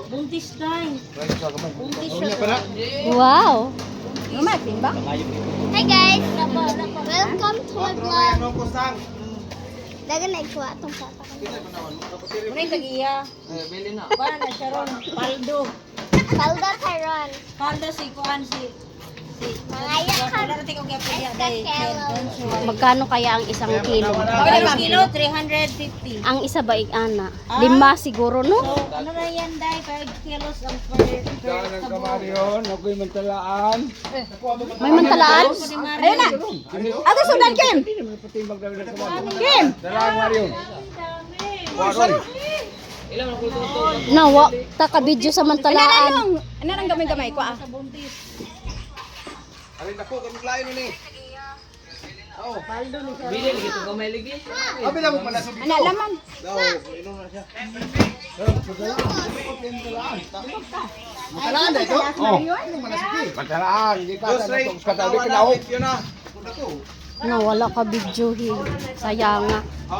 Buntis day. Wow. Hi guys! Welcome to my vlog. Dagan na ikuha itong papa ko. Muna tagiya. Para na siya ron. Paldo. Palda Tyron. Paldo si Kuan si. Mga Wala natin kung kaya day. Magkano kaya ang isang kilo? Ang kilo 350. Ang isa ba ana? 5 siguro no? So, ano na yan day? 5 kilos ang per Kamarion, ako'y mantalaan. May mantalaan? Ayun na. Ato sundan Kim. Kim! Dalang Marion. Nawa, taka-video sa mantalaan. Ano nang gamay-gamay ko ah? Sa buntis. Alin ako, kami lain ni. Oo. Paldo ni siya. Bili lagi to gamay lagi. Abi lang mo manasib ito. Ano laman? Daw, inom na siya. Matalaan na ito? Oo. Matalaan, hindi pa sa itong katabi ka na ako. Nawala ka video, sayang nga.